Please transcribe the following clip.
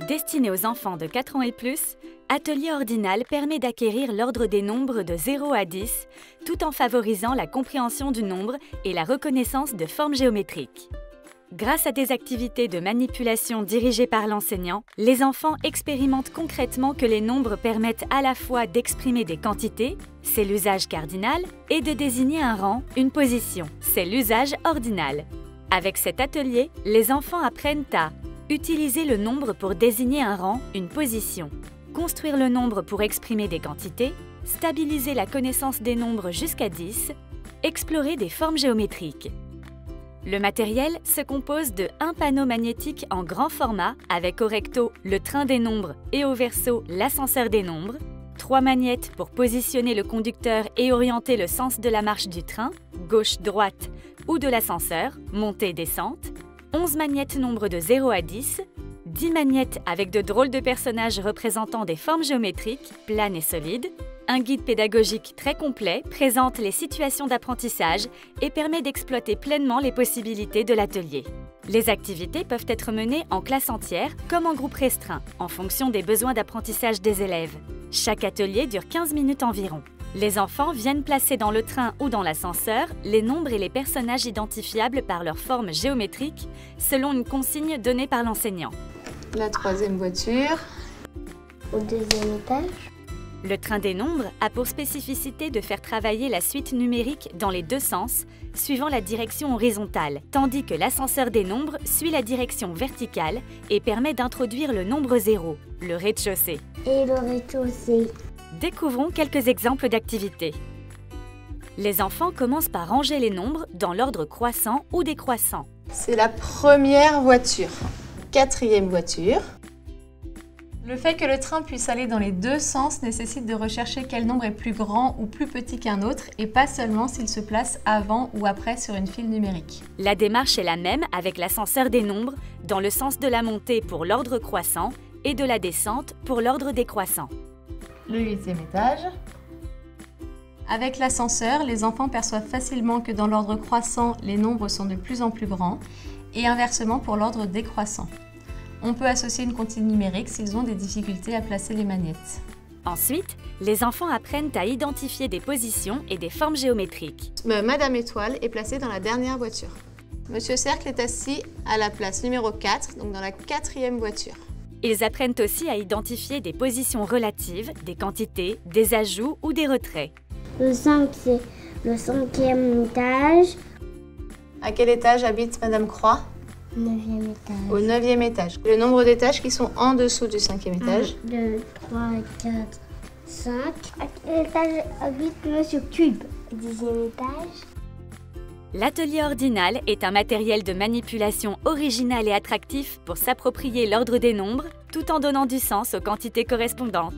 Destiné aux enfants de 4 ans et plus, Atelier Ordinal permet d'acquérir l'ordre des nombres de 0 à 10, tout en favorisant la compréhension du nombre et la reconnaissance de formes géométriques. Grâce à des activités de manipulation dirigées par l'enseignant, les enfants expérimentent concrètement que les nombres permettent à la fois d'exprimer des quantités, c'est l'usage cardinal, et de désigner un rang, une position, c'est l'usage ordinal. Avec cet atelier, les enfants apprennent à utiliser le nombre pour désigner un rang, une position, construire le nombre pour exprimer des quantités, stabiliser la connaissance des nombres jusqu'à 10, explorer des formes géométriques. Le matériel se compose de un panneau magnétique en grand format avec au recto le train des nombres et au verso l'ascenseur des nombres, 3 magnettes pour positionner le conducteur et orienter le sens de la marche du train, gauche-droite ou de l'ascenseur, montée-descente, 11 magnettes nombres de 0 à 10, 10 magnettes avec de drôles de personnages représentant des formes géométriques, planes et solides. Un guide pédagogique très complet présente les situations d'apprentissage et permet d'exploiter pleinement les possibilités de l'atelier. Les activités peuvent être menées en classe entière comme en groupe restreint, en fonction des besoins d'apprentissage des élèves. Chaque atelier dure 15 minutes environ. Les enfants viennent placer dans le train ou dans l'ascenseur les nombres et les personnages identifiables par leur forme géométrique, selon une consigne donnée par l'enseignant. La 3e voiture. Au 2e étage. Le train des nombres a pour spécificité de faire travailler la suite numérique dans les deux sens, suivant la direction horizontale, tandis que l'ascenseur des nombres suit la direction verticale et permet d'introduire le nombre 0, le rez-de-chaussée. Et le rez-de-chaussée. Découvrons quelques exemples d'activités. Les enfants commencent par ranger les nombres dans l'ordre croissant ou décroissant. C'est la première voiture. 4e voiture. Le fait que le train puisse aller dans les deux sens nécessite de rechercher quel nombre est plus grand ou plus petit qu'un autre et pas seulement s'il se place avant ou après sur une file numérique. La démarche est la même avec l'ascenseur des nombres, dans le sens de la montée pour l'ordre croissant et de la descente pour l'ordre décroissant. Le 8e étage. Avec l'ascenseur, les enfants perçoivent facilement que dans l'ordre croissant, les nombres sont de plus en plus grands et inversement pour l'ordre décroissant. On peut associer une comptine numérique s'ils ont des difficultés à placer les magnettes. Ensuite, les enfants apprennent à identifier des positions et des formes géométriques. Madame Étoile est placée dans la dernière voiture. Monsieur Cercle est assis à la place numéro 4, donc dans la 4e voiture. Ils apprennent aussi à identifier des positions relatives, des quantités, des ajouts ou des retraits. Le 5, c'est le 5e étage. À quel étage habite Madame Croix ? 9e étage. Au 9e étage. Le nombre d'étages qui sont en dessous du 5e étage. 1, 2, 3, 4, 5. À quel étage habite Monsieur Cube ? 10e étage. L'atelier ordinal est un matériel de manipulation original et attractif pour s'approprier l'ordre des nombres tout en donnant du sens aux quantités correspondantes.